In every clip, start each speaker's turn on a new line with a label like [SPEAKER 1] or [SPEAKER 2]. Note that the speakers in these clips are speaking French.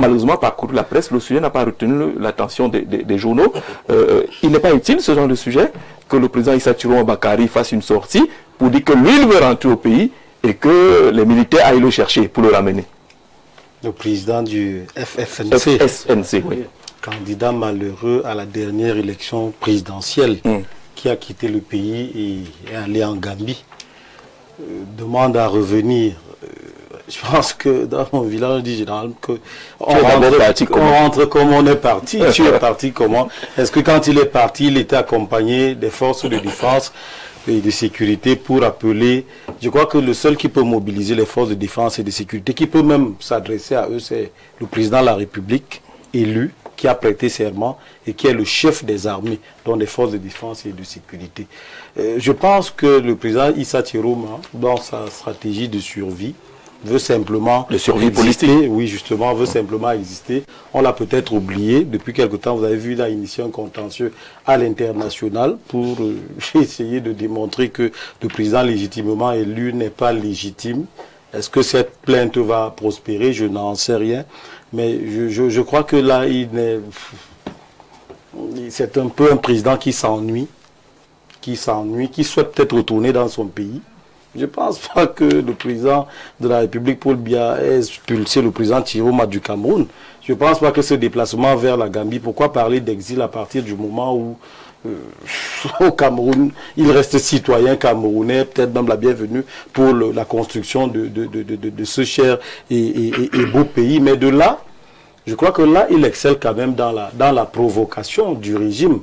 [SPEAKER 1] malheureusement parcouru la presse, le sujet n'a pas retenu l'attention des journaux. Il n'est pas utile, ce genre de sujet, que le président Issa Thiroma Bakary fasse une sortie pour dire que lui, il veut rentrer au pays et que les militaires aillent le chercher pour le ramener.
[SPEAKER 2] Le président du FFNC,
[SPEAKER 1] oui.
[SPEAKER 2] Candidat malheureux à la dernière élection présidentielle, qui a quitté le pays et est allé en Gambie, demande à revenir. Je pense que dans mon village, on dit généralement qu'on rentre comme on est parti. Tu es parti comment? Est-ce que quand il est parti, il était accompagné des forces de défense et de sécurité pour appeler? Je crois que le seul qui peut mobiliser les forces de défense et de sécurité, qui peut même s'adresser à eux, c'est le président de la République élu, qui a prêté serment et qui est le chef des armées, dont des forces de défense et de sécurité. Je pense que le président Issa Thiroma, dans sa stratégie de survie, veut simplement
[SPEAKER 1] de survie
[SPEAKER 2] exister,
[SPEAKER 1] politique.
[SPEAKER 2] oui justement, veut simplement exister. On l'a peut-être oublié. Depuis quelque temps, vous avez vu, il a initié un contentieux à l'international pour essayer de démontrer que le président légitimement élu n'est pas légitime. Est-ce que cette plainte va prospérer? Je n'en sais rien. Mais je crois que là, c'est un peu un président qui s'ennuie, qui souhaite peut-être retourner dans son pays. Je ne pense pas que le président de la République, Paul Biya, ait expulsé le président Thiroma du Cameroun. Je ne pense pas que ce déplacement vers la Gambie, pourquoi parler d'exil à partir du moment où au Cameroun, il reste citoyen camerounais, peut-être même la bienvenue pour la construction de ce cher et beau pays. Mais de là, je crois que là, il excelle quand même dans la provocation du régime.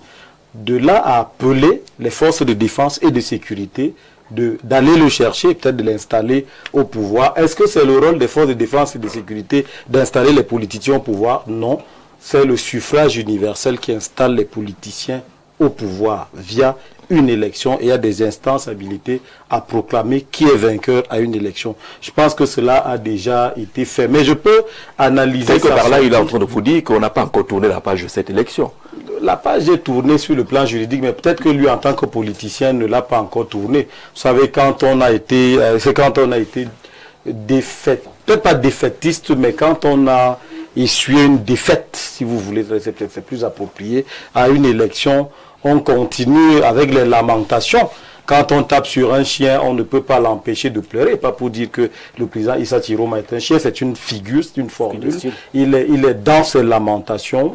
[SPEAKER 2] De là à appeler les forces de défense et de sécurité d'aller le chercher, peut-être de l'installer au pouvoir. Est-ce que c'est le rôle des forces de défense et de sécurité d'installer les politiciens au pouvoir? Non. C'est le suffrage universel qui installe les politiciens au pouvoir via une élection, et il y a des instances habilitées à proclamer qui est vainqueur à une élection. Je pense que cela a déjà été fait. Mais je peux analyser...
[SPEAKER 1] C'est que par là, il est en train de vous dire qu'on n'a pas encore tourné la page de cette élection.
[SPEAKER 2] La page est tournée sur le plan juridique, mais peut-être que lui, en tant que politicien, ne l'a pas encore tournée. Vous savez, quand on a été peut-être pas défaitiste, mais quand on a essuyé une défaite, si vous voulez, c'est plus approprié, à une élection, on continue avec les lamentations. Quand on tape sur un chien, on ne peut pas l'empêcher de pleurer. Pas pour dire que le président Issa Thiroma est un chien, c'est une figure, c'est une formule. Il est dans ses lamentations.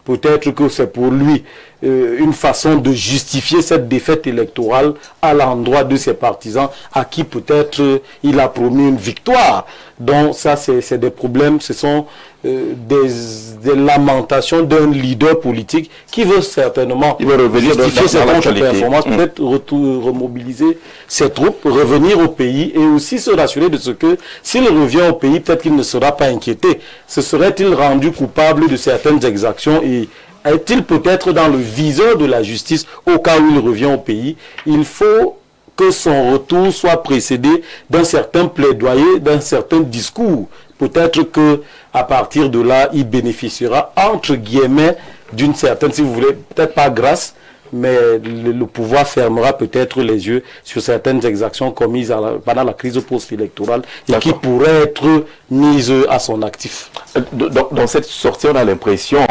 [SPEAKER 2] Peut-être que c'est pour lui une façon de justifier cette défaite électorale à l'endroit de ses partisans, à qui peut-être il a promis une victoire. Donc ça, c'est des problèmes, ce sont des lamentations d'un leader politique qui veut certainement justifier ses contre-performances, peut-être remobiliser ses troupes, revenir au pays et aussi se rassurer de ce que s'il revient au pays, peut-être qu'il ne sera pas inquiété. Se serait-il rendu coupable de certaines exactions et est-il peut-être dans le viseur de la justice au cas où il revient au pays? Il faut que son retour soit précédé d'un certain plaidoyer, d'un certain discours. Peut-être que à partir de là, il bénéficiera, entre guillemets, d'une certaine, si vous voulez, peut-être pas grâce, mais le pouvoir fermera peut-être les yeux sur certaines exactions commises pendant la crise post-électorale et qui pourraient être mises à son actif.
[SPEAKER 1] Dans cette sortie, on a l'impression,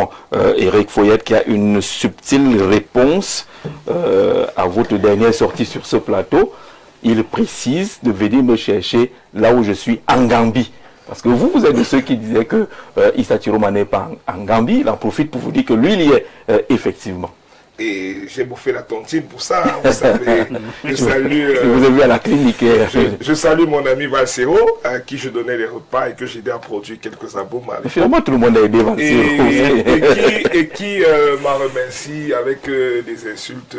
[SPEAKER 1] Éric Foyette, qu'il y a une subtile réponse à votre dernière sortie sur ce plateau. Il précise de venir me chercher là où je suis, en Gambie. Parce que vous êtes de ceux qui disaient que Issa Thiroma n'est pas en Gambie. Il en profite pour vous dire que lui, il y est effectivement.
[SPEAKER 3] Et j'ai bouffé la tontine pour ça, hein, vous savez. Je salue...
[SPEAKER 1] je vous ai vu à la clinique.
[SPEAKER 3] Je salue mon ami Valsero, à qui je donnais les repas et que j'ai aidé à produire quelques albums.
[SPEAKER 1] Finalement, tout le monde a aidé Valsero.
[SPEAKER 3] Et qui m'a remercié avec des insultes,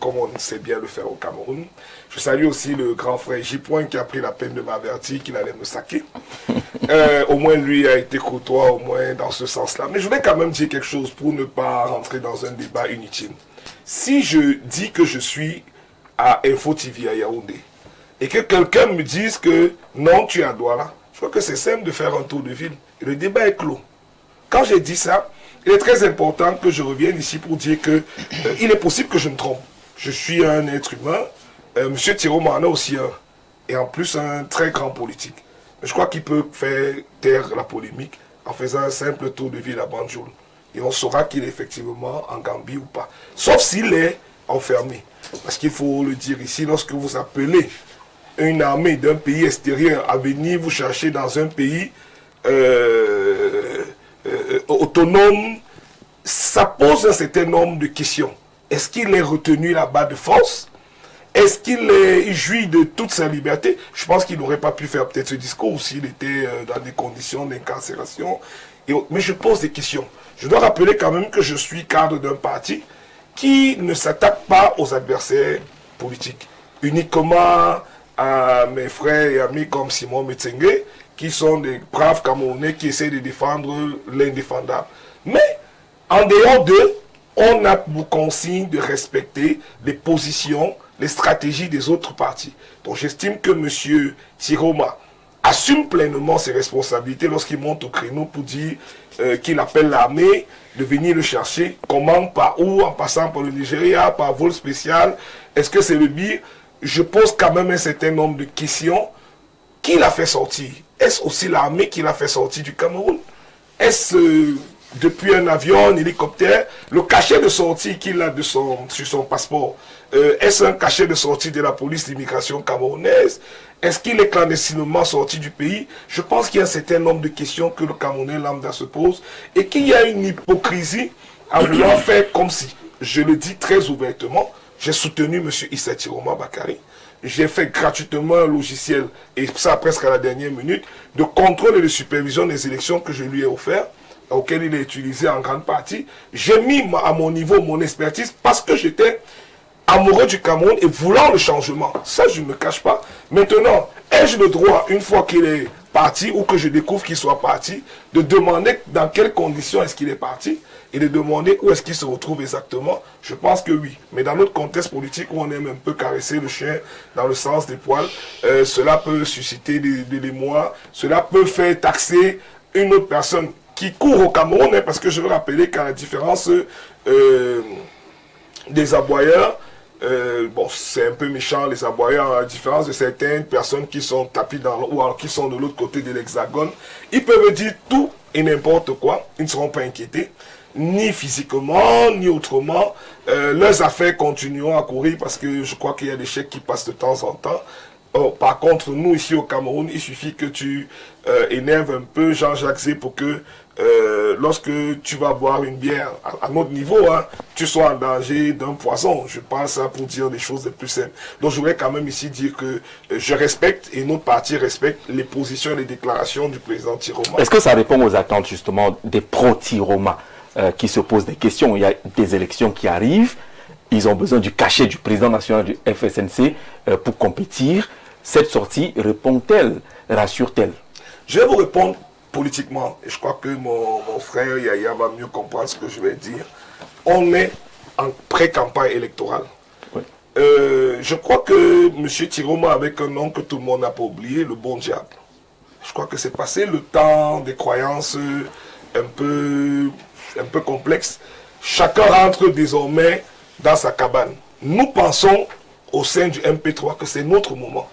[SPEAKER 3] comme on sait bien le faire au Cameroun. Je salue aussi le grand frère J. qui a pris la peine de m'avertir qu'il allait me saquer. Au moins, lui a été courtois, au moins dans ce sens-là. Mais je voulais quand même dire quelque chose pour ne pas rentrer dans un débat inutile. Si je dis que je suis à Info TV à Yaoundé et que quelqu'un me dise que non, tu es à Douala, je crois que c'est simple de faire un tour de ville. Et le débat est clos. Quand j'ai dit ça, il est très important que je revienne ici pour dire que il est possible que je me trompe. Je suis un être humain. Monsieur Thiroma en a aussi un. Et en plus, un très grand politique. Mais je crois qu'il peut faire taire la polémique en faisant un simple tour de ville à Banjul. Et on saura qu'il est effectivement en Gambie ou pas. Sauf s'il est enfermé. Parce qu'il faut le dire ici, lorsque vous appelez une armée d'un pays extérieur à venir vous chercher dans un pays autonome, ça pose un certain nombre de questions. Est-ce qu'il est retenu là-bas de force? Est-ce qu'il jouit de toute sa liberté? Je pense qu'il n'aurait pas pu faire peut-être ce discours s'il était dans des conditions d'incarcération. Mais je pose des questions. Je dois rappeler quand même que je suis cadre d'un parti qui ne s'attaque pas aux adversaires politiques, uniquement à mes frères et amis comme Simon Metsengue, qui sont des braves Camerounais qui essaient de défendre l'indéfendable. Mais en dehors d'eux, on a pour consigne de respecter les positions, les stratégies des autres partis. Donc j'estime que M. Tiroma assume pleinement ses responsabilités lorsqu'il monte au créneau pour dire qu'il appelle l'armée de venir le chercher. Comment, par où, en passant par le Nigeria, par vol spécial, est-ce que c'est le BIR? Je pose quand même un certain nombre de questions. Qui l'a fait sortir? Est-ce aussi l'armée qui l'a fait sortir du Cameroun? Est-ce depuis un avion, un hélicoptère? Le cachet de sortie qu'il a sur son passeport, est-ce un cachet de sortie de la police d'immigration camerounaise? Est-ce qu'il est clandestinement sorti du pays? Je pense qu'il y a un certain nombre de questions que le Camerounais lambda se pose et qu'il y a une hypocrisie à vouloir faire comme si, je le dis très ouvertement, j'ai soutenu M. Issa Tiroma Bakary. J'ai fait gratuitement un logiciel, et ça presque à la dernière minute, de contrôle et de supervision des élections que je lui ai offert, auquel il est utilisé en grande partie. J'ai mis à mon niveau mon expertise parce que j'étais amoureux du Cameroun et voulant le changement. Ça, je ne me cache pas. Maintenant, ai-je le droit, une fois qu'il est parti ou que je découvre qu'il soit parti, de demander dans quelles conditions est-ce qu'il est parti et de demander où est-ce qu'il se retrouve exactement? Je pense que oui. Mais dans notre contexte politique où on aime un peu caresser le chien dans le sens des poils, cela peut susciter de l'émoi, cela peut faire taxer une autre personne qui court au Cameroun, hein, parce que je veux rappeler qu'à la différence des aboyeurs, bon, c'est un peu méchant les aboyeurs, à la différence de certaines personnes qui sont tapis ou alors qui sont de l'autre côté de l'hexagone, ils peuvent dire tout et n'importe quoi, ils ne seront pas inquiétés, ni physiquement, ni autrement. Leurs affaires continueront à courir parce que je crois qu'il y a des chèques qui passent de temps en temps. Par contre, nous ici au Cameroun, il suffit que tu énerves un peu Jean-Jacques Zé pour que lorsque tu vas boire une bière à notre niveau, hein, tu sois en danger d'un poison. Je parle ça pour dire les choses les plus simples. Donc je voudrais quand même ici dire que je respecte et notre parti respecte les positions et les déclarations du président Tiroma.
[SPEAKER 1] Est-ce que ça répond aux attentes justement des pro-Tiroma qui se posent des questions? Il y a des élections qui arrivent, ils ont besoin du cachet du président national du FSNC pour compétir. Cette sortie répond-elle, rassure-t-elle? Je vais vous répondre politiquement, et je crois que mon frère Yaya va mieux comprendre ce que je vais dire. On est en pré-campagne électorale. Oui. Je crois que M. Tiroma, avec un nom que tout le monde n'a pas oublié, le bon diable. Je crois que c'est passé le temps des croyances un peu complexes. Chacun rentre désormais dans sa cabane. Nous pensons au sein du MP3 que c'est notre moment.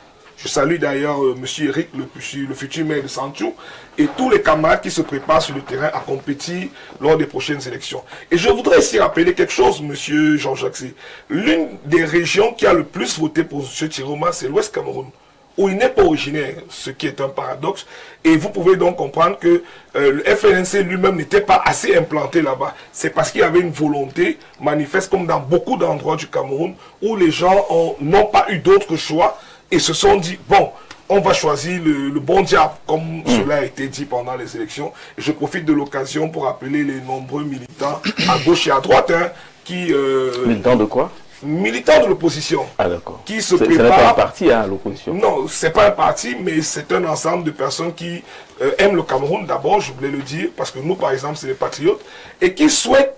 [SPEAKER 1] Je salue d'ailleurs M. Eric, le futur maire de Santiou, et tous les camarades qui se préparent sur le terrain à compétir lors des prochaines élections. Et je voudrais ici rappeler quelque chose, M. Jean-Jacques Zé. L'une des régions qui a le plus voté pour M. Tiroma, c'est l'Ouest Cameroun, où il n'est pas originaire, ce qui est un paradoxe. Et vous pouvez donc comprendre que le FNC lui-même n'était pas assez implanté là-bas. C'est parce qu'il y avait une volonté manifeste, comme dans beaucoup d'endroits du Cameroun, où les gens n'ont pas eu d'autre choix et se sont dit, bon, on va choisir le bon diable, comme cela a été dit pendant les élections. Et je profite de l'occasion pour appeler les nombreux militants à gauche et à droite, hein, qui... militants de quoi? Militants de l'opposition. Ah d'accord. Qui se préparent... Ce n'est pas un parti, hein, l'opposition. Non, ce n'est pas un parti, mais c'est un ensemble de personnes qui aiment le Cameroun d'abord, je voulais le dire, parce que nous, par exemple, c'est les patriotes, et qui souhaitent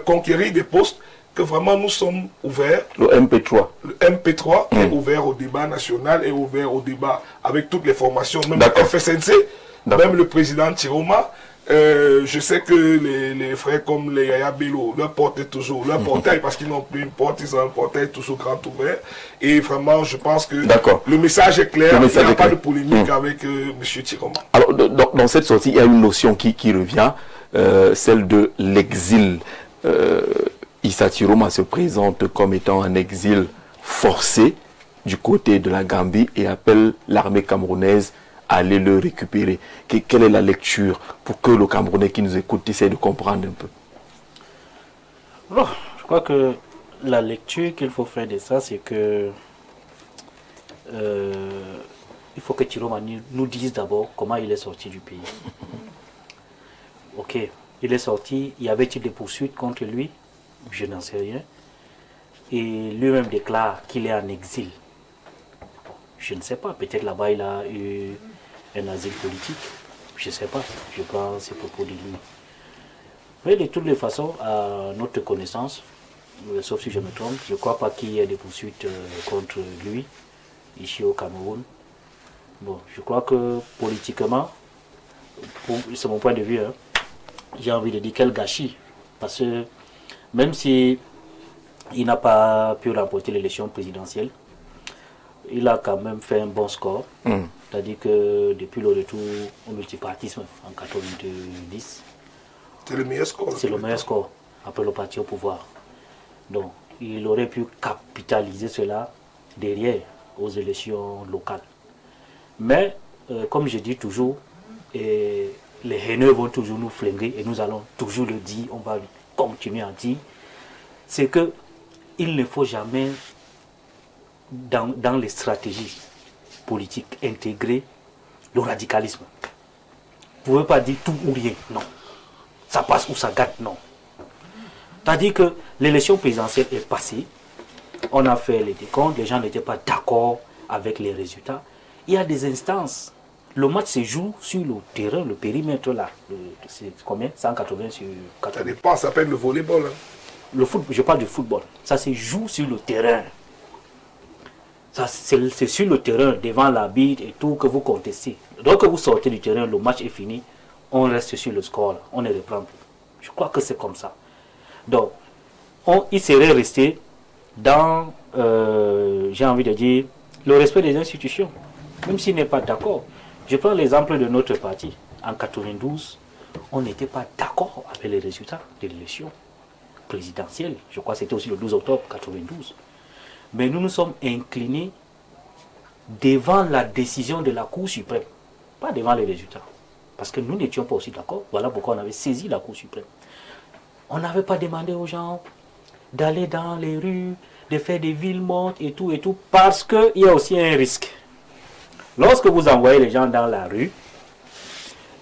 [SPEAKER 1] conquérir des postes que vraiment nous sommes ouverts. Le MP3. Le MP3 est ouvert au débat national, est ouvert au débat avec toutes les formations, même le FSNC, même le président Tiroma.
[SPEAKER 3] Je sais que les frères comme les Yaya Bello, leur porte est toujours, leur portail, parce qu'ils n'ont plus une porte, ils ont un portail toujours grand ouvert. Et vraiment, je pense que le message est clair, il n'y a pas de polémique avec M. Tiroma.
[SPEAKER 1] Alors, dans cette sortie, il y a une notion qui revient, celle de l'exil. Issa Tiroma se présente comme étant un exil forcé du côté de la Gambie et appelle l'armée camerounaise à aller le récupérer. Quelle est la lecture pour que le Camerounais qui nous écoute essaie de comprendre un peu?
[SPEAKER 4] Bon, je crois que la lecture qu'il faut faire de ça, c'est que il faut que Tiroma nous dise d'abord comment il est sorti du pays. Ok, il est sorti, y avait-il des poursuites contre lui? Je n'en sais rien. Et lui-même déclare qu'il est en exil. Bon, je ne sais pas, peut-être là-bas il a eu un asile politique. Je ne sais pas, je prends ces propos de lui. Mais de toutes les façons, à notre connaissance, sauf si je me trompe, je ne crois pas qu'il y ait des poursuites contre lui, ici au Cameroun. Bon, je crois que politiquement, c'est mon point de vue, hein, j'ai envie de dire quel gâchis. Parce que même si il n'a pas pu remporter l'élection présidentielle, il a quand même fait un bon score. C'est-à-dire que depuis le retour au multipartisme en 1990,
[SPEAKER 3] c'est le meilleur score.
[SPEAKER 4] C'est le meilleur score après le parti au pouvoir. Donc, il aurait pu capitaliser cela derrière aux élections locales. Mais, comme je dis toujours, les haineux vont toujours nous flinguer et nous allons toujours le dire, on va continuer à dire, c'est que il ne faut jamais, dans les stratégies politiques, intégrer le radicalisme. Vous ne pouvez pas dire tout ou rien, non. Ça passe ou ça gâte, non. C'est-à-dire que l'élection présidentielle est passée, on a fait les décomptes, les gens n'étaient pas d'accord avec les résultats. Il y a des instances. Le match se joue sur le terrain, le périmètre là. C'est combien? 180 sur 80.
[SPEAKER 3] Ça dépend, ça s'appelle le volleyball. Hein.
[SPEAKER 4] Le foot, je parle du football. Ça se joue sur le terrain. C'est sur le terrain, devant l'arbitre et tout, que vous contestez. Donc, vous sortez du terrain, le match est fini, on reste sur le score, là, on ne reprend plus. Je crois que c'est comme ça. Donc, il serait resté dans, j'ai envie de dire, le respect des institutions, même s'il n'est pas d'accord. Je prends l'exemple de notre parti. En 92, on n'était pas d'accord avec les résultats de l'élection présidentielle. Je crois que c'était aussi le 12 octobre 92. Mais nous nous sommes inclinés devant la décision de la Cour suprême, pas devant les résultats. Parce que nous n'étions pas aussi d'accord. Voilà pourquoi on avait saisi la Cour suprême. On n'avait pas demandé aux gens d'aller dans les rues, de faire des villes mortes et tout, parce qu'il y a aussi un risque. Lorsque vous envoyez les gens dans la rue,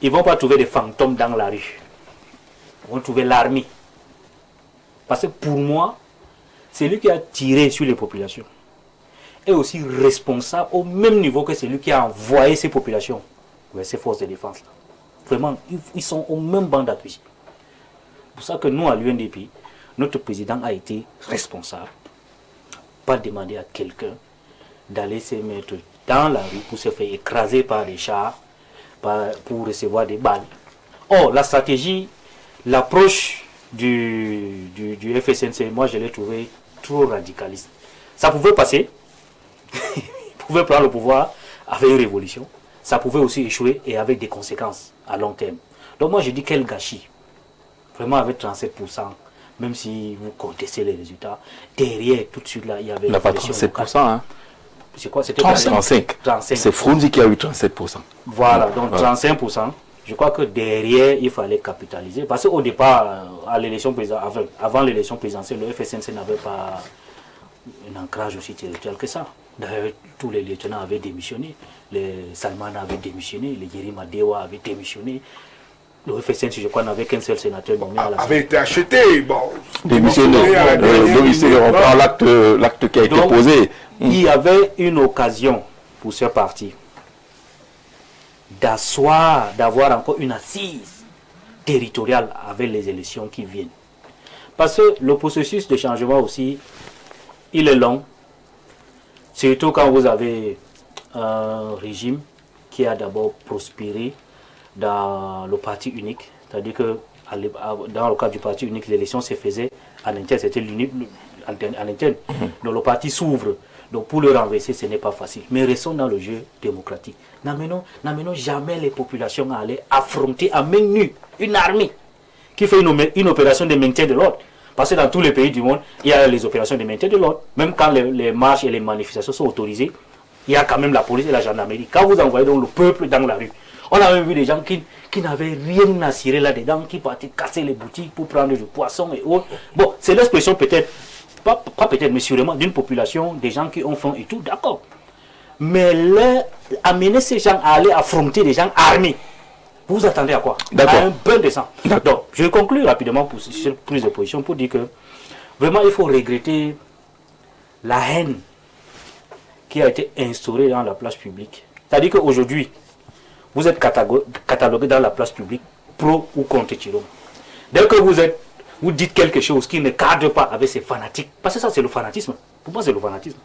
[SPEAKER 4] ils ne vont pas trouver des fantômes dans la rue. Ils vont trouver l'armée. Parce que pour moi, celui qui a tiré sur les populations est aussi responsable au même niveau que celui qui a envoyé ces populations vers ces forces de défense. -là. Vraiment, ils sont au même banc d'accusés. C'est pour ça que nous, à l'UNDP, notre président a été responsable. Pas demander à quelqu'un d'aller se mettre dans la rue pour se faire écraser par des chars, pour recevoir des balles. Or, la stratégie, l'approche du FSNC, moi je l'ai trouvé trop radicaliste. Ça pouvait passer, il pouvait prendre le pouvoir avec une révolution, ça pouvait aussi échouer et avec des conséquences à long terme. Donc moi je dis quel gâchis. Vraiment avec 37%, même si vous contestez les résultats, derrière tout de suite là, il y avait...
[SPEAKER 1] Il n'a pas 37%, hein.
[SPEAKER 4] C'est quoi? C'était
[SPEAKER 1] 35. C'est Frunzi qui a eu 37%.
[SPEAKER 4] Voilà, donc 35%. Je crois que derrière, il fallait capitaliser. Parce qu'au départ, à l'élection avant l'élection présidentielle, le FSNC n'avait pas un ancrage aussi territorial que ça. D'ailleurs, tous les lieutenants avaient démissionné. Les Salman avaient démissionné. Les Yerima Dewa avaient démissionné. Le FSNC, je crois, n'avait qu'un seul sénateur nommé à la
[SPEAKER 3] avait été acheté. Bon,
[SPEAKER 1] démissionné. On prend l'acte qui a été posé.
[SPEAKER 4] Il y avait une occasion pour ce parti d'avoir encore une assise territoriale avec les élections qui viennent. Parce que le processus de changement aussi, il est long. Surtout quand vous avez un régime qui a d'abord prospéré dans le parti unique, c'est-à-dire que dans le cadre du parti unique, l'élection se faisait en interne, c'était l'unique en interne. Donc le parti s'ouvre. Donc pour le renverser, ce n'est pas facile. Mais restons dans le jeu démocratique. N'amenons jamais les populations à aller affronter à main nue une armée qui fait une opération de maintien de l'ordre. Parce que dans tous les pays du monde, il y a les opérations de maintien de l'ordre. Même quand les marches et les manifestations sont autorisées, il y a quand même la police et la gendarmerie. Quand vous envoyez donc le peuple dans la rue, on a même vu des gens qui n'avaient rien à cirer là-dedans, qui partaient casser les boutiques pour prendre du poisson et autres. Bon, c'est l'expression peut-être, pas peut-être, mais sûrement d'une population, des gens qui ont faim et tout, d'accord. Mais amener ces gens à aller affronter des gens armés, vous attendez à quoi? À un bain de sang. Donc, je conclue rapidement sur prise de position pour dire que vraiment il faut regretter la haine qui a été instaurée dans la place publique. C'est-à-dire qu'aujourd'hui, vous êtes catalogué dans la place publique pro ou contre Chiroma. Dès que vous dites quelque chose qui ne cadre pas avec ces fanatiques, parce que ça c'est le fanatisme. Pour moi c'est le fanatisme.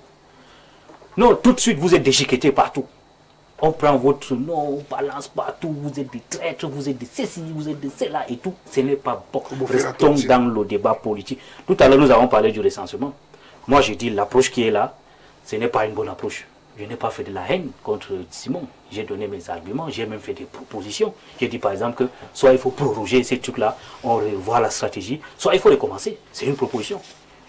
[SPEAKER 4] Non, tout de suite vous êtes déchiqueté partout. On prend votre nom, on balance partout, vous êtes des traîtres, vous êtes des ceci, vous êtes de cela et tout. Ce n'est pas bon. Restons dans le débat politique. Tout à l'heure nous avons parlé du recensement. Moi je dis l'approche qui est là, ce n'est pas une bonne approche. Je n'ai pas fait de la haine contre Simon. J'ai donné mes arguments, j'ai même fait des propositions. J'ai dit par exemple que soit il faut proroger ces trucs-là, on revoit la stratégie, soit il faut recommencer. C'est une proposition.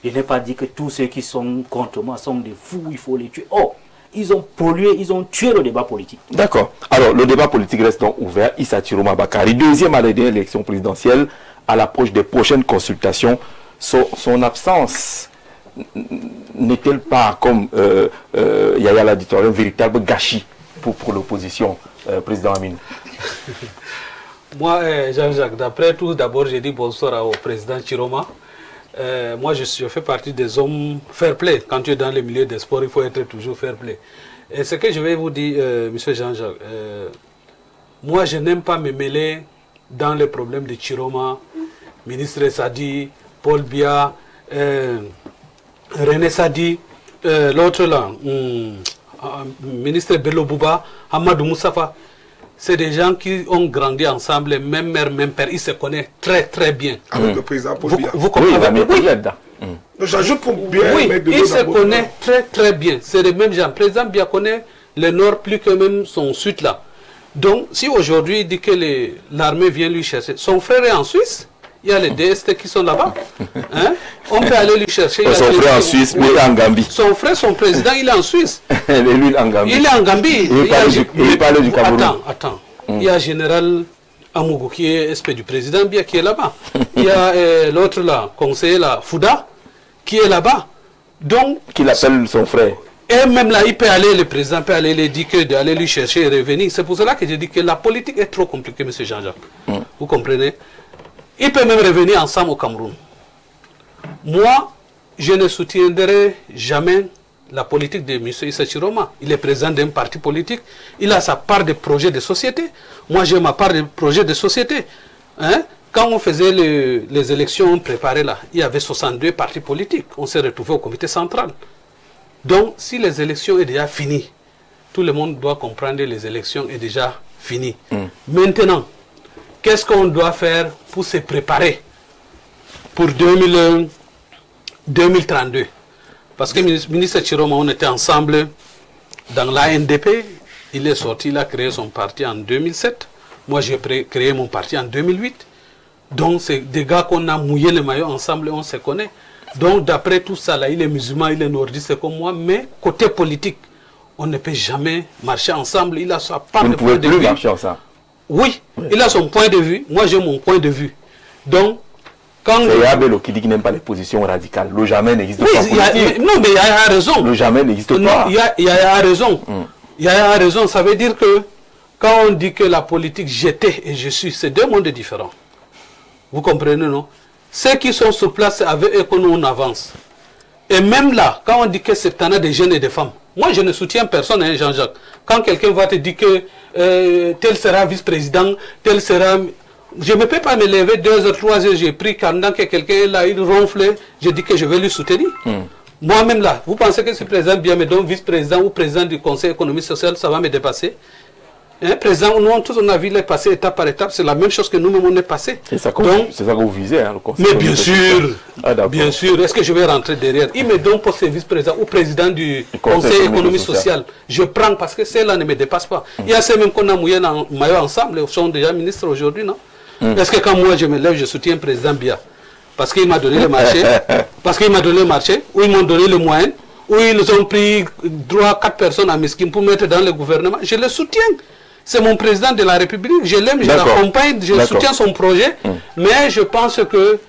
[SPEAKER 4] Je n'ai pas dit que tous ceux qui sont contre moi sont des fous, il faut les tuer. Oh, ils ont pollué, ils ont tué le débat politique.
[SPEAKER 1] D'accord. Alors, le débat politique reste donc ouvert. Issa Chiroma Bakary, deuxième à l'élection présidentielle, à l'approche des prochaines consultations, son absence n'est-elle pas, comme Yaya l'a dit, un véritable gâchis pour l'opposition, président Aminou?
[SPEAKER 5] Moi, Jean-Jacques, d'après tout, d'abord, j'ai dit bonsoir au président Chiroma. Moi, je fais partie des hommes fair play. Quand tu es dans le milieu des sports, il faut être toujours fair play. Et ce que je vais vous dire, monsieur Jean-Jacques, moi, je n'aime pas me mêler dans les problèmes de Chiroma, ministre Sadi, Paul Biya, René Sadi, l'autre là, ministre Bello Bouba, Hamadou Moussafa. C'est des gens qui ont grandi ensemble, même mère, même père. Ils se connaissent très très bien.
[SPEAKER 3] Avec le président Paul Biya.
[SPEAKER 5] Vous comprenez?
[SPEAKER 3] Oui. J'ajoute pour bien.
[SPEAKER 5] Oui, ils se connaissent très très bien. C'est les mêmes gens. Le président Biya connaît le nord plus que même son sud là. Donc, si aujourd'hui il dit que l'armée vient lui chercher, son frère est en Suisse. Il y a les DST qui sont là-bas. Hein? On peut aller lui chercher.
[SPEAKER 1] Son frère en Suisse, mais en Gambie.
[SPEAKER 5] Son frère, son président, il est en Suisse.
[SPEAKER 1] Et lui, en Gambie.
[SPEAKER 5] Il est en Gambie.
[SPEAKER 1] Il parle du Cameroun.
[SPEAKER 5] Attends. Il y a général Amougou qui est SP du président Biya qui est là-bas. Il y a l'autre là, conseiller là, Fouda, qui est là-bas. Donc. Qu'il
[SPEAKER 1] appelle son frère.
[SPEAKER 5] Et même là, il peut aller, le président peut aller lui dire que d'aller lui chercher et revenir. C'est pour cela que je dis que la politique est trop compliquée, M. Jean-Jacques. Vous comprenez? Il peut même revenir ensemble au Cameroun. Moi, je ne soutiendrai jamais la politique de M. Issa Chiroma. Il est président d'un parti politique. Il a sa part de projets de société. Moi, j'ai ma part de projets de société. Hein? Quand on faisait les élections préparées là, il y avait 62 partis politiques. On s'est retrouvés au comité central. Donc, si les élections sont déjà finies, tout le monde doit comprendre que les élections sont déjà finies. Maintenant, qu'est-ce qu'on doit faire pour se préparer pour 2032? Parce que le ministre Chiroma, on était ensemble dans l'ANDP. Il est sorti, il a créé son parti en 2007. Moi, j'ai créé mon parti en 2008. Donc, c'est des gars qu'on a mouillé le maillot ensemble, on se connaît. Donc, d'après tout ça, là, il est musulman, il est nordiste comme moi. Mais côté politique, on ne peut jamais marcher ensemble. Il a sa part de point de vue.
[SPEAKER 1] Marcher ensemble.
[SPEAKER 5] Oui, il a son point de vue. Moi, j'ai mon point de vue. Donc, quand...
[SPEAKER 1] C'est Yabelo qui dit qu'il n'aime pas les positions radicales. Le jamais n'existe pas.
[SPEAKER 5] Non, mais il a raison.
[SPEAKER 1] Le jamais n'existe pas.
[SPEAKER 5] Il a raison. Il a raison. Ça veut dire que quand on dit que la politique j'étais et je suis, c'est deux mondes différents. Vous comprenez, non? Ceux qui sont sur place, avec eux qu'on avance. Et même là, quand on dit que c'est un des jeunes et des femmes, moi je ne soutiens personne, hein, Jean-Jacques. Quand quelqu'un va te dire que tel sera vice-président, tel sera... Je ne peux pas me lever 2 heures, 3 heures, j'ai pris pendant que quelqu'un est là, il ronfle, je dis que je vais lui soutenir. Moi-même là, vous pensez que ce président bien me donne vice-président ou président du Conseil économique social, ça va me dépasser? Président, nous, tous on a vu les passer étape par étape, c'est la même chose que nous-mêmes on est passé.
[SPEAKER 1] C'est ça que vous visez, hein, le conseil.
[SPEAKER 5] Mais bien sûr,
[SPEAKER 1] ah,
[SPEAKER 5] bien sûr, est-ce que je vais rentrer derrière? Il me donne poste vice-président ou président du conseil économique social. Je prends parce que celle-là ne me dépasse pas. Il y a ceux même qu'on a mouillé en maillot ensemble, ils sont déjà ministres aujourd'hui, non? Est-ce que quand moi je me lève, je soutiens le président Biya? Parce qu'il m'a donné le marché, parce qu'il m'a donné le marché, ou ils m'ont donné le moyen, ou ils ont pris 3-4 personnes à Mesquim pour mettre dans le gouvernement, je le soutiens. C'est mon président de la République, je l'aime, je l'accompagne, je soutiens son projet, mais je pense que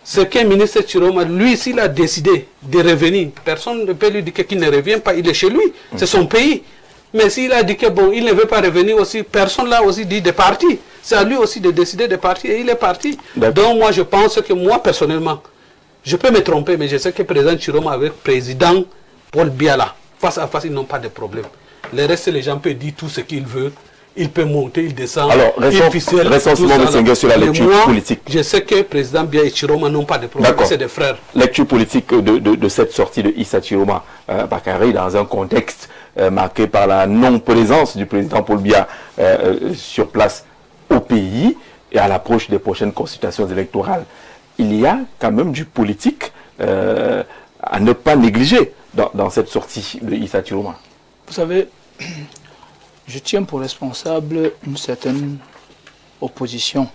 [SPEAKER 5] ce qu'un ministre Chiroma, lui, s'il a décidé de revenir, personne ne peut lui dire qu'il ne revient pas, il est chez lui, c'est son pays. Mais s'il a dit que bon, il ne veut pas revenir aussi, personne là aussi dit de partir. C'est à lui aussi de décider de partir et il est parti. Donc moi je pense que moi personnellement, je peux me tromper, mais je sais que le président Chiroma avec le président Paul Biya là, face à face, ils n'ont pas de problème. Le reste, les gens peuvent dire tout ce qu'ils veulent. Il peut monter, il descend.
[SPEAKER 1] Alors, restons sur la lecture politique.
[SPEAKER 5] Je sais que le président Biya et Chiroma n'ont pas de problème, c'est des frères.
[SPEAKER 1] Lecture politique de cette sortie de Issa Chiroma Bakary dans un contexte marqué par la non-présence du président Paul Biya sur place au pays et à l'approche des prochaines consultations électorales. Il y a quand même du politique à ne pas négliger dans cette sortie de Issa Chiroma.
[SPEAKER 6] Vous savez, je tiens pour responsable une certaine opposition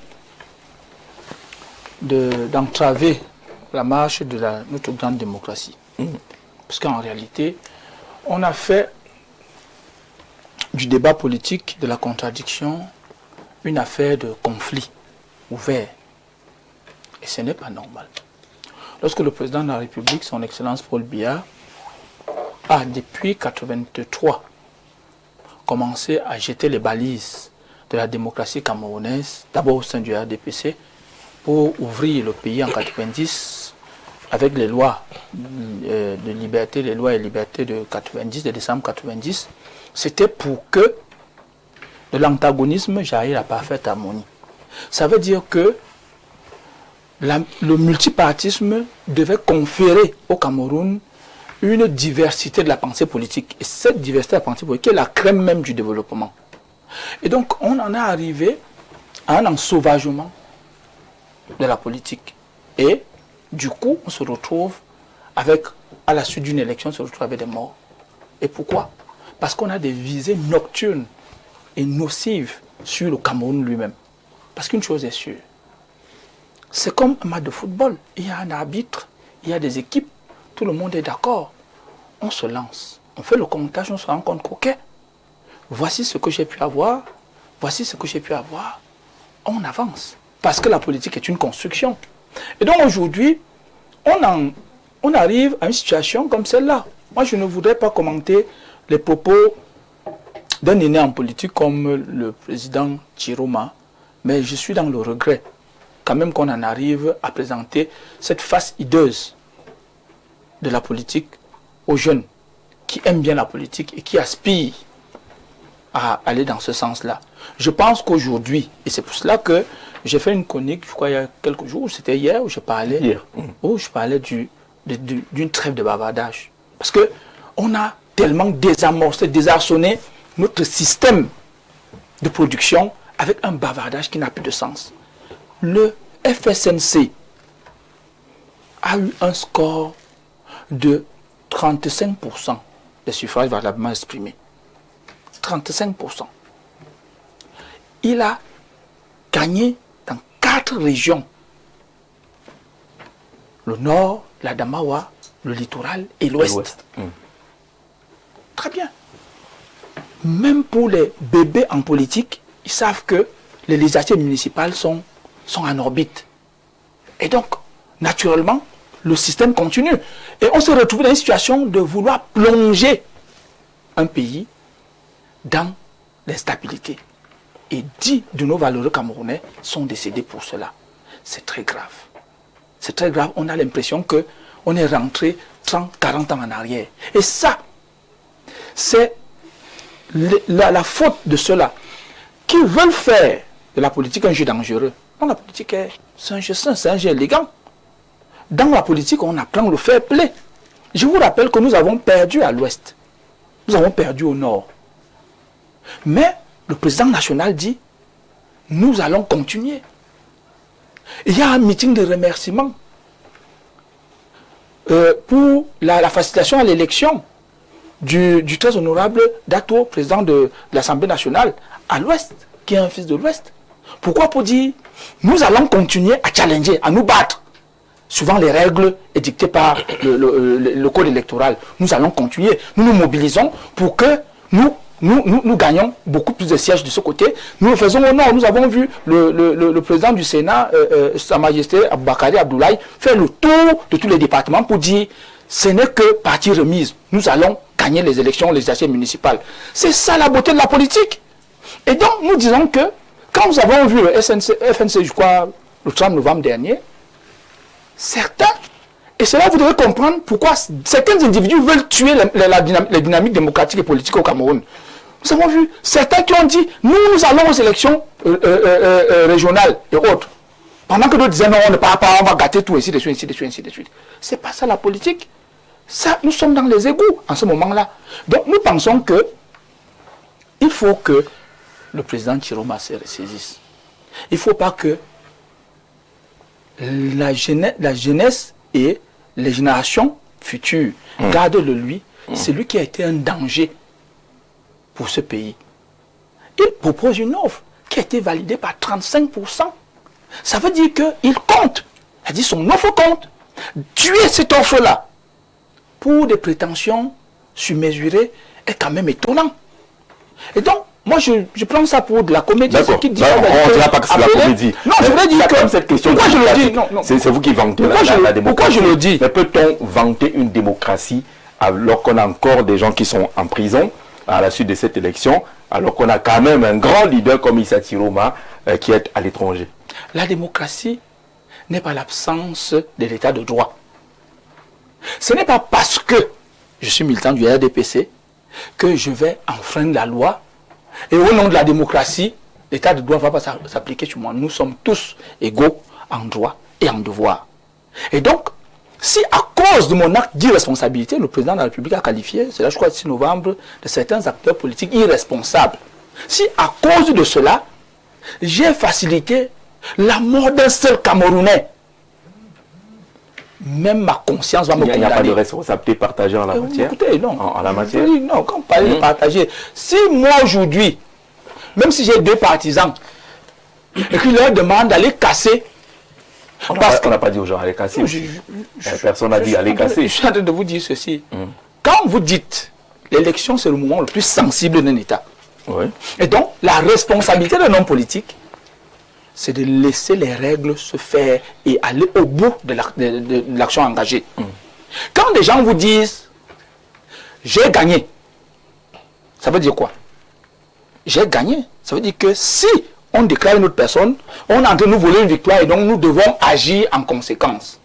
[SPEAKER 6] d'entraver la marche de notre grande démocratie. Parce qu'en réalité, on a fait du débat politique, de la contradiction, une affaire de conflit ouvert. Et ce n'est pas normal. Lorsque le président de la République, son Excellence Paul Biya, a depuis 1983 commencé à jeter les balises de la démocratie camerounaise, d'abord au sein du RDPC, pour ouvrir le pays en 1990 avec les lois de liberté, les lois et libertés de 90, de décembre 90, c'était pour que de l'antagonisme jaillit la parfaite harmonie. Ça veut dire que le multipartisme devait conférer au Cameroun une diversité de la pensée politique. Et cette diversité de la pensée politique est la crème même du développement. Et donc, on en est arrivé à un ensauvagement de la politique. Et du coup, on se retrouve avec, à la suite d'une élection, on se retrouve avec des morts. Et pourquoi? Parce qu'on a des visées nocturnes et nocives sur le Cameroun lui-même. Parce qu'une chose est sûre, c'est comme un match de football. Il y a un arbitre, il y a des équipes, tout le monde est d'accord. On se lance, on fait le comptage, on se rend compte qu'ok, voici ce que j'ai pu avoir, voici ce que j'ai pu avoir. On avance. Parce que la politique est une construction. Et donc aujourd'hui, on arrive à une situation comme celle-là. Moi, je ne voudrais pas commenter les propos d'un aîné en politique comme le président Chiroma, mais je suis dans le regret quand même qu'on en arrive à présenter cette face hideuse de la politique aux jeunes qui aiment bien la politique et qui aspirent à aller dans ce sens-là. Je pense qu'aujourd'hui, et c'est pour cela que j'ai fait une chronique, je crois il y a quelques jours, c'était hier, où je parlais, d'une trêve de bavardage. Parce qu'on a tellement désamorcé, désarçonné notre système de production avec un bavardage qui n'a plus de sens. Le FSNC a eu un score de 35% des suffrages valablement exprimés. 35%. Il a gagné dans 4 régions. Le nord, la Damawa, le littoral et l'ouest. Très bien. Même pour les bébés en politique, ils savent que les législatures municipales sont en orbite. Et donc, naturellement, le système continue. Et on se retrouve dans une situation de vouloir plonger un pays dans l'instabilité. Et 10 de nos valeureux Camerounais sont décédés pour cela. C'est très grave. C'est très grave. On a l'impression qu'on est rentré 30, 40 ans en arrière. Et ça, c'est la faute de ceux-là qui veulent faire de la politique un jeu dangereux. Non, la politique, c'est un jeu sain, c'est un jeu élégant. Dans la politique, on apprend le fair play. Je vous rappelle que nous avons perdu à l'ouest. Nous avons perdu au nord. Mais le président national dit, nous allons continuer. Il y a un meeting de remerciement pour la facilitation à l'élection du très honorable Dato, président de l'Assemblée nationale, à l'Ouest, qui est un fils de l'Ouest. Pourquoi? Pour dire, nous allons continuer à challenger, à nous battre. Souvent, les règles édictées par le code électoral. Nous allons continuer. Nous nous mobilisons pour que nous gagnons beaucoup plus de sièges de ce côté. Nous le faisons au nord. Nous avons vu le président du Sénat, Sa Majesté Aboubakari Abdoulaye, faire le tour de tous les départements pour dire ce n'est que partie remise. Nous allons gagner les élections législatives municipales. C'est ça la beauté de la politique. Et donc, nous disons que quand nous avons vu le FNC, je crois, le 30 novembre dernier, certains, et cela vous devez comprendre pourquoi certains individus veulent tuer les dynamiques démocratiques et politiques au Cameroun. Nous avons vu certains qui ont dit, nous allons aux élections régionales et autres. Pendant que d'autres disaient, non, on ne part pas, on va gâter tout, ainsi de suite, ainsi de suite, ainsi de suite. C'est pas ça la politique. Ça, nous sommes dans les égouts en ce moment-là. Donc nous pensons que il faut que le président Chiroma se ressaisisse. Il ne faut pas que la jeunesse et les générations futures gardent de lui. C'est lui qui a été un danger pour ce pays. Il propose une offre qui a été validée par 35%. Ça veut dire qu'il compte. C'est-à-dire son offre compte. Tuer cette offre-là pour des prétentions surmesurées est quand même étonnant. Et donc, moi, je prends ça pour de la comédie.
[SPEAKER 1] D'accord. On ne dira pas que c'est la comédie.
[SPEAKER 6] Non, je voulais dire que...
[SPEAKER 1] cette question
[SPEAKER 6] pourquoi je le dis? Non.
[SPEAKER 1] C'est vous qui vantez la démocratie.
[SPEAKER 6] Pourquoi je le dis?
[SPEAKER 1] Mais peut-on vanter une démocratie alors qu'on a encore des gens qui sont en prison à la suite de cette élection, alors qu'on a quand même un grand leader comme Issa Chiroma qui est à l'étranger?
[SPEAKER 6] La démocratie n'est pas l'absence de l'état de droit. Ce n'est pas parce que je suis militant du RDPC que je vais enfreindre la loi et au nom de la démocratie, l'état de droit ne va pas s'appliquer sur moi. Nous sommes tous égaux en droit et en devoir. Et donc, si à cause de mon acte d'irresponsabilité, le président de la République a qualifié, c'est là je crois le 6 novembre, de certains acteurs politiques irresponsables, si à cause de cela, j'ai facilité la mort d'un seul Camerounais, même ma conscience va me condamner.
[SPEAKER 1] Il n'y a pas de responsabilité partagée en la matière?
[SPEAKER 6] Écoutez, non.
[SPEAKER 1] En la matière?
[SPEAKER 6] Non, quand on parle de partager, si moi aujourd'hui, même si j'ai 2 partisans, et qu'ils leur demandent d'aller casser,
[SPEAKER 1] on n'a pas dit aux gens d'aller casser. Personne n'a dit d'aller casser.
[SPEAKER 6] Je suis en train de vous dire ceci. Quand vous dites, l'élection c'est le moment le plus sensible d'un État.
[SPEAKER 1] Oui.
[SPEAKER 6] Et donc, la responsabilité d'un homme politique, c'est de laisser les règles se faire et aller au bout de l'action engagée. Quand des gens vous disent « j'ai gagné », ça veut dire quoi? J'ai gagné. Ça veut dire que si on déclare une autre personne, on est en train de nous voler une victoire et donc nous devons agir en conséquence.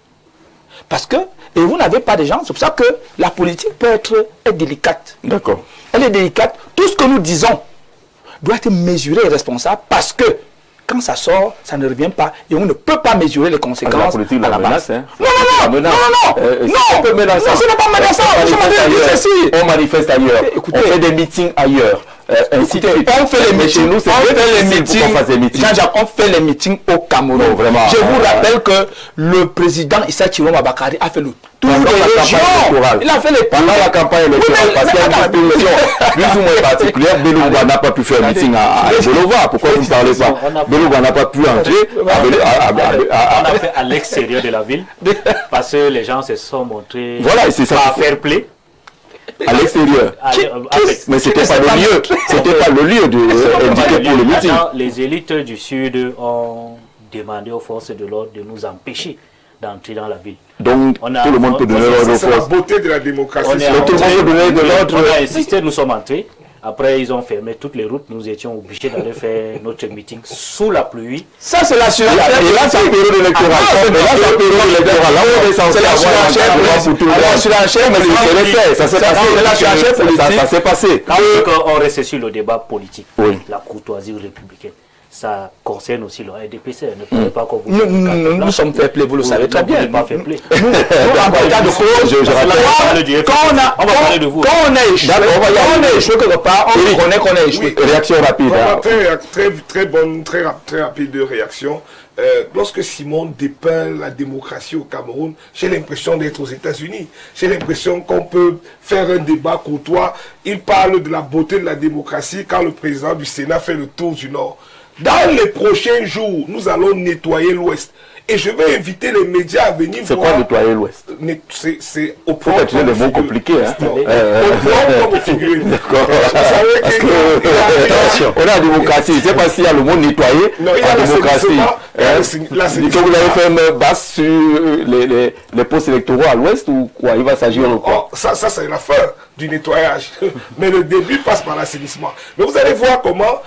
[SPEAKER 6] Parce que, et vous n'avez pas de gens, c'est pour ça que la politique peut être délicate.
[SPEAKER 1] D'accord.
[SPEAKER 6] Elle est délicate. Tout ce que nous disons doit être mesuré et responsable parce que quand ça sort, ça ne revient pas et on ne peut pas mesurer les conséquences
[SPEAKER 1] la politique,
[SPEAKER 6] à la
[SPEAKER 1] menace,
[SPEAKER 6] base.
[SPEAKER 1] hein.
[SPEAKER 6] Non, ce n'est pas menaçant.
[SPEAKER 1] On manifeste ailleurs.
[SPEAKER 6] Écoutez,
[SPEAKER 1] on fait des meetings ailleurs.
[SPEAKER 6] Écoutez, on fait les meetings. On fait les meetings au Cameroun.
[SPEAKER 1] Non, vraiment,
[SPEAKER 6] je vous rappelle que le président Issa Chiroma Bakari a fait le tour des régions. Il a fait les
[SPEAKER 1] pendant la campagne électorale, parce qu'il y a une disposition plus ou moins particulière. Belouga n'a pas pu faire un meeting à Bolova. Pourquoi vous ne parlez pas? Belouga n'a pas pu entrer.
[SPEAKER 4] On a fait à l'extérieur de la ville parce que les gens se sont montrés
[SPEAKER 1] voilà, c'est ça.
[SPEAKER 4] Fair play.
[SPEAKER 1] À l'extérieur. Mais c'était pas le lieu. C'était pas le lieu indiqué pour le meeting.
[SPEAKER 4] Les élites du Sud ont demandé aux forces de l'ordre de nous empêcher d'entrer dans la ville.
[SPEAKER 1] Donc, tout le monde peut donner l'ordre aux forces.
[SPEAKER 3] C'est la beauté de la démocratie.
[SPEAKER 4] Tout le monde peut donner de l'ordre. On a insisté, nous sommes entrés. Après, ils ont fermé toutes les routes. Nous étions obligés d'aller faire notre meeting sous la pluie.
[SPEAKER 6] Ça, c'est la surenchère.
[SPEAKER 1] Et là, c'est la période électorale. Là, on est censé avoir la surenchère, mais c'est les faits. Ça s'est passé.
[SPEAKER 4] Quand on reste sur le débat politique, la courtoisie républicaine, ça concerne aussi le RDPC. Ne parlez pas qu'on vous...
[SPEAKER 6] Nous sommes fair play, vous le savez très bien.
[SPEAKER 4] Pas fair play.
[SPEAKER 6] Nous, en cas de cause, quand on a échoué quelque part, on reconnaît qu'on a échoué.
[SPEAKER 1] Réaction rapide.
[SPEAKER 3] Très rapide réaction. Lorsque Simon dépeint la démocratie au Cameroun, j'ai l'impression d'être aux États-Unis. J'ai l'impression qu'on peut faire un débat courtois. Il parle de la beauté de la démocratie quand le président du Sénat fait le tour du Nord. Dans les prochains jours, nous allons nettoyer l'Ouest. Et je vais inviter les médias à venir voir...
[SPEAKER 1] C'est quoi nettoyer l'Ouest?
[SPEAKER 3] C'est au point...
[SPEAKER 1] Faut utiliser des mots compliqués. Hein.
[SPEAKER 3] Au point comme figurine.
[SPEAKER 1] D'accord.
[SPEAKER 3] Parce que...
[SPEAKER 1] On a la démocratie. Je ne sais pas s'il y a le mot nettoyer.
[SPEAKER 3] Non, il y a
[SPEAKER 1] la démocratie.
[SPEAKER 3] L'assainissement.
[SPEAKER 1] Vous allez faire une basse sur les postes électoraux à l'Ouest ou quoi? Il va s'agir de quoi?
[SPEAKER 3] Ça c'est la fin du nettoyage. Mais le début passe par l'assainissement. Mais vous allez voir comment,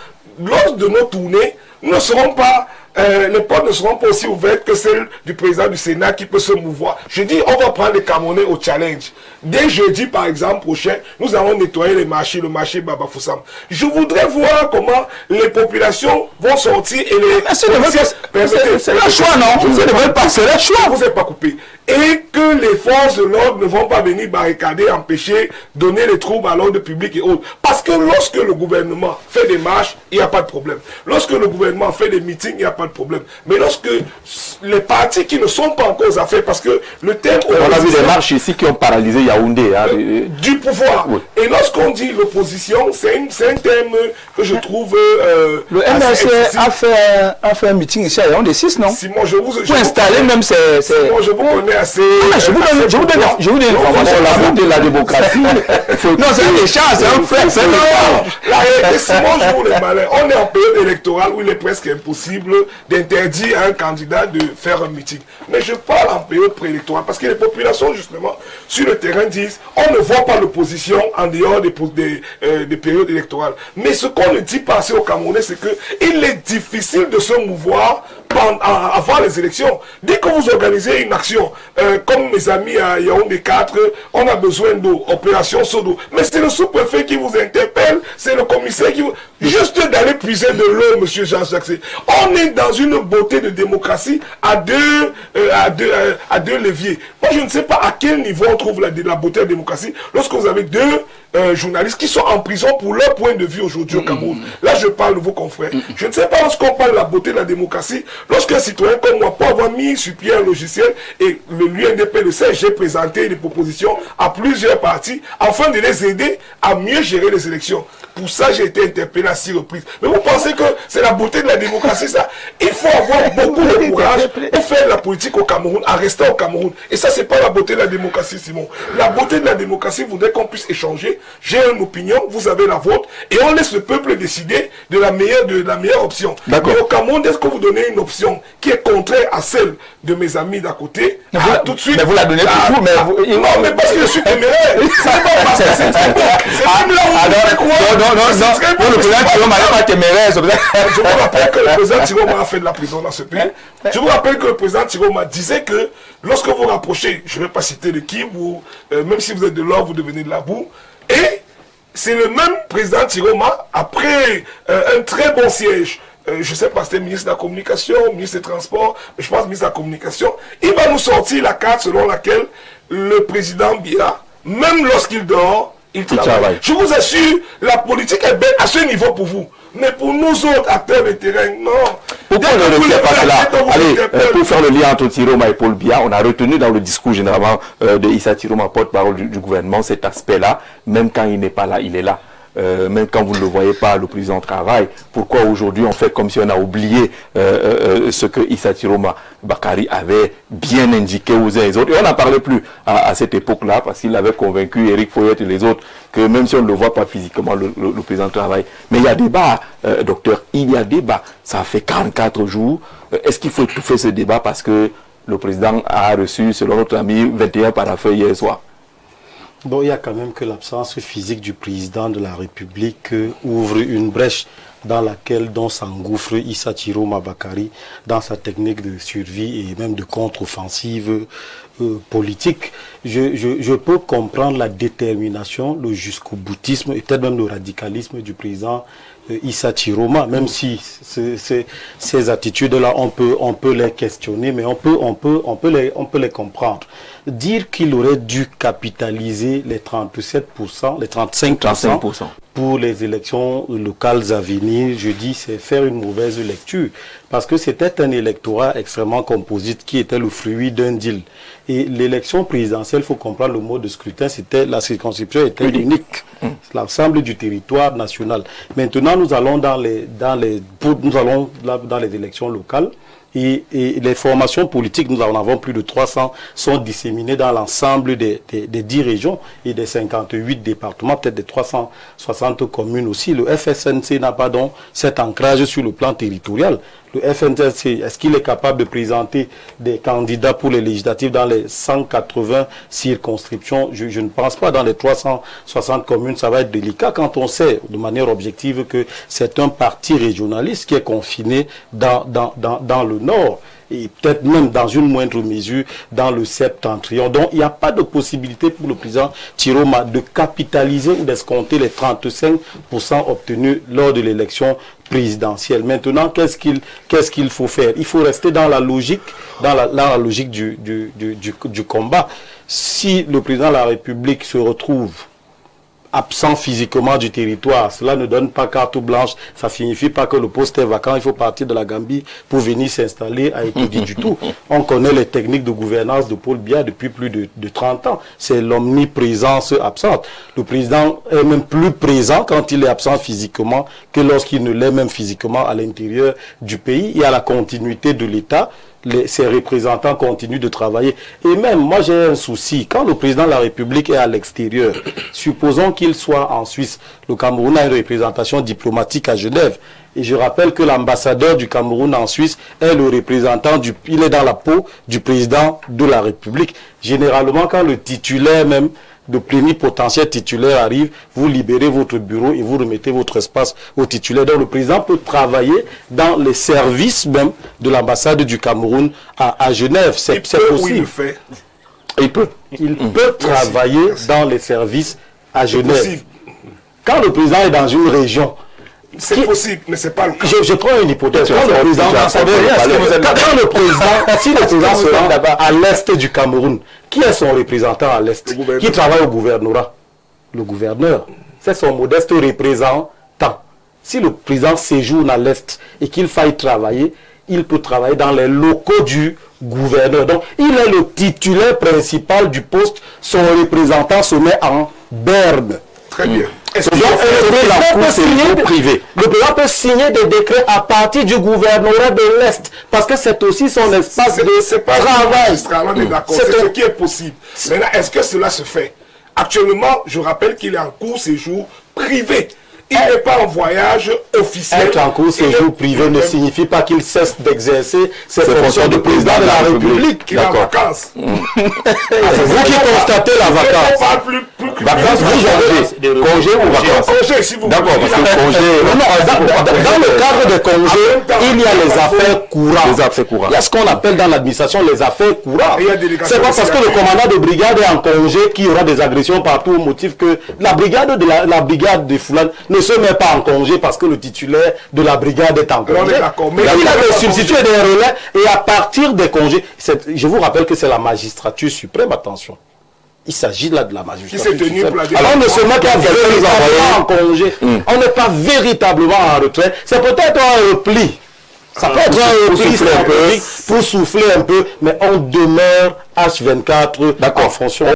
[SPEAKER 3] lors de nos tournées, nous ne serons pas... les portes ne seront pas aussi ouvertes que celles du président du Sénat qui peut se mouvoir. Je dis, on va prendre les Camerounais au challenge. Dès jeudi, par exemple, prochain, nous allons nettoyer les marchés, le marché Baba Foussam. Je voudrais voir comment les populations vont sortir et les...
[SPEAKER 6] C'est le choix, non? Vous ne veulent pas, c'est le choix.
[SPEAKER 3] Vous n'êtes pas coupé. Et que les forces de l'ordre ne vont pas venir barricader, empêcher, donner les troubles à l'ordre public et autres. Parce que lorsque le gouvernement fait des marches, il n'y a pas de problème. Lorsque le gouvernement fait des meetings, il n'y a pas de problème. Mais lorsque les partis qui ne sont pas encore aux affaires, parce que le thème...
[SPEAKER 1] On a vu des marches ici qui ont paralysé Yaoundé. Hein,
[SPEAKER 3] du pouvoir. Oui. Et lorsqu'on dit l'opposition, c'est un thème que je trouve...
[SPEAKER 6] le MRC a fait un meeting ici à Yaoundé 6, non?
[SPEAKER 3] Simon, je vous...
[SPEAKER 6] Pour installer même ces...
[SPEAKER 3] Simon, je vous connais assez...
[SPEAKER 6] Je vous donne une information.
[SPEAKER 1] La beauté de la démocratie.
[SPEAKER 6] Non, c'est un échange, c'est un fait. C'est
[SPEAKER 3] la réalité, Simon joue le malin. On est en période électorale où il est presque impossible d'interdire à un candidat de faire un meeting. Mais je parle en période préélectorale parce que les populations, justement, sur le terrain disent on ne voit pas l'opposition en dehors des périodes électorales. Mais ce qu'on ne dit pas assez aux Camerounais, c'est qu'il est difficile de se mouvoir avant les élections. Dès que vous organisez une action, comme mes amis à Yaoundé 4, on a besoin d'eau, opération Sodo. Mais c'est le sous-préfet qui vous interpelle, c'est le commissaire qui vous... Juste d'aller puiser de l'eau, monsieur Jean-Jacques. On est dans une beauté de démocratie à deux leviers. Moi, je ne sais pas à quel niveau on trouve la beauté de la démocratie lorsque vous avez deux journalistes qui sont en prison pour leur point de vue aujourd'hui au Cameroun. Là, je parle de vos confrères. Je ne sais pas lorsqu'on parle de la beauté de la démocratie, lorsqu'un citoyen comme moi, pour avoir mis sur pied un logiciel et l'UNDP le sait, j'ai présenté des propositions à plusieurs partis afin de les aider à mieux gérer les élections. Pour ça, j'ai été interpellé à 6 reprises. Mais vous pensez que c'est la beauté de la démocratie, ça? Il faut avoir beaucoup de courage pour faire de la politique au Cameroun, en restant au Cameroun. Et ça, c'est pas la beauté de la démocratie, Simon. La beauté de la démocratie voudrait qu'on puisse échanger. J'ai une opinion, vous avez la vôtre, et on laisse le peuple décider de la meilleure option. Mais au Cameroun, est-ce que vous donnez une option qui est contraire à celle de mes amis d'à côté? Tout de suite.
[SPEAKER 6] Mais vous la donnez toujours, mais
[SPEAKER 3] non, mais parce que je suis téméraire. C'est pas parce que c'est très bon. C'est même là où vous croire.
[SPEAKER 6] Non, le président Tiroma n'est pas téméraire.
[SPEAKER 3] Je vous rappelle que le président Tiroma a fait de la prison dans ce pays. Je vous rappelle que le président Tiroma disait que lorsque vous rapprochez, je ne vais pas citer de qui, même si vous êtes de l'or, vous devenez de la boue. Et c'est le même président Tiroma, après un très bon siège, je ne sais pas, c'était ministre de la Communication, ministre des Transports, mais je pense ministre de la Communication, il va nous sortir la carte selon laquelle le président Biya, même lorsqu'il dort, il travaille. Je vous assure, la politique est belle à ce niveau pour vous. Mais pour nous autres acteurs de terrain, non.
[SPEAKER 1] Pourquoi on ne le fait pas cela? Allez, pour faire le lien entre Tiroma et Paul Biya, on a retenu dans le discours généralement de Issa Tiroma, porte-parole du gouvernement, cet aspect-là. Même quand il n'est pas là, il est là. Même quand vous ne le voyez pas, le président travaille. Pourquoi aujourd'hui on fait comme si on a oublié ce que Issa Tiroma Bakari avait bien indiqué aux uns et aux autres. Et on n'en parlait plus à cette époque-là parce qu'il avait convaincu Éric Foyet et les autres que même si on ne le voit pas physiquement, le président travaille. Mais il y a débat, docteur, il y a débat. Ça fait 44 jours. Est-ce qu'il faut étouffer ce débat parce que le président a reçu, selon notre ami, 21 parapheurs hier soir?
[SPEAKER 2] Bon, il y a quand même que l'absence physique du président de la République ouvre une brèche dans laquelle s'engouffre Issa Tiroma Bakari dans sa technique de survie et même de contre-offensive politique. Je peux comprendre la détermination, le jusqu'au boutisme et peut-être même le radicalisme du président Issa Chiroma, même si ces attitudes-là, on peut les questionner, mais on peut les comprendre. Dire qu'il aurait dû capitaliser les 37%, les 35% pour les élections locales à venir, je dis, c'est faire une mauvaise lecture. Parce que c'était un électorat extrêmement composite qui était le fruit d'un deal. Et l'élection présidentielle, il faut comprendre le mode de scrutin, la circonscription était unique. L'ensemble du territoire national. Maintenant, nous allons dans les élections locales. Et les formations politiques, nous en avons plus de 300, sont disséminées dans l'ensemble des 10 régions et des 58 départements, peut-être des 360 communes aussi. Le FSNC n'a pas donc cet ancrage sur le plan territorial. Le FNC, est-ce qu'il est capable de présenter des candidats pour les législatives dans les 180 circonscriptions? Je ne pense pas. Dans les 360 communes, ça va être délicat quand on sait de manière objective que c'est un parti régionaliste qui est confiné dans le Nord. Et peut-être même dans une moindre mesure dans le septentrion. Donc il n'y a pas de possibilité pour le président Chiroma de capitaliser ou d'escompter les 35% obtenus lors de l'élection présidentielle. Maintenant, qu'est-ce qu'il faut faire? Il faut rester dans la logique, la logique du combat. Si le président de la République se retrouve absent physiquement du territoire, cela ne donne pas carte blanche, ça signifie pas que le poste est vacant, il faut partir de la Gambie pour venir s'installer à Etodi du tout. On connaît les techniques de gouvernance de Paul Biya depuis plus de 30 ans. C'est l'omniprésence absente. Le président est même plus présent quand il est absent physiquement que lorsqu'il ne l'est même physiquement à l'intérieur du pays. Il y a la continuité de l'État. Ses représentants continuent de travailler. Et même, moi j'ai un souci. Quand le président de la République est à l'extérieur, supposons qu'il soit en Suisse, le Cameroun a une représentation diplomatique à Genève. Et je rappelle que l'ambassadeur du Cameroun en Suisse est le représentant il est dans la peau du président de la République. Généralement, quand le titulaire même, de plénipotentiaire titulaire arrive, vous libérez votre bureau et vous remettez votre espace au titulaire. Donc le président peut travailler dans les services même de l'ambassade du Cameroun à Genève. C'est possible.
[SPEAKER 3] Il le fait.
[SPEAKER 2] Il peut travailler dans les services à Genève. Quand le président est dans une région,
[SPEAKER 3] c'est possible, mais c'est pas le cas.
[SPEAKER 2] Je prends une hypothèse. Quand le président se rend à l'est du Cameroun, qui est son représentant à l'est? Qui travaille au gouvernorat? Le gouverneur. C'est son modeste représentant. Si le président séjourne à l'est et qu'il faille travailler, il peut travailler dans les locaux du gouverneur. Donc, il est le titulaire principal du poste. Son représentant se met en berne.
[SPEAKER 3] Très bien.
[SPEAKER 2] Le président peut signer des décrets à partir du gouvernorat de l'Est, parce que c'est aussi son espace de travail.
[SPEAKER 3] C'est ce qui est possible. Maintenant, est-ce que cela se fait? Actuellement, je rappelle qu'il est en court séjour privé. Il n'est pas en voyage officiel.
[SPEAKER 2] Être en court séjour privé ne signifie pas qu'il cesse d'exercer ses fonctions de président de la République.
[SPEAKER 3] Qu'il est en vacances.
[SPEAKER 2] C'est vous qui constatez la vacance. Vacances, vous congé ou vacances?
[SPEAKER 3] Congé, si vous voulez.
[SPEAKER 2] D'accord, parce que congé... Dans le cadre des congés, il y a les affaires courantes. Il y a ce qu'on appelle dans l'administration les affaires courantes. C'est pas parce que le commandant de brigade est en congé qu'il y aura des agressions partout au motif que la brigade de Foulane ne se met pas en congé parce que le titulaire de la brigade est en congé. Mais il a des substituts et des relais, et à partir des congés, je vous rappelle que c'est la magistrature suprême, attention. Il s'agit là de la magistrature suprême. Alors on ne se met pas véritablement en congé. On n'est pas véritablement en retrait. C'est peut-être un repli. Ça peut être un repli pour souffler un peu, mais on demeure H24 en fonction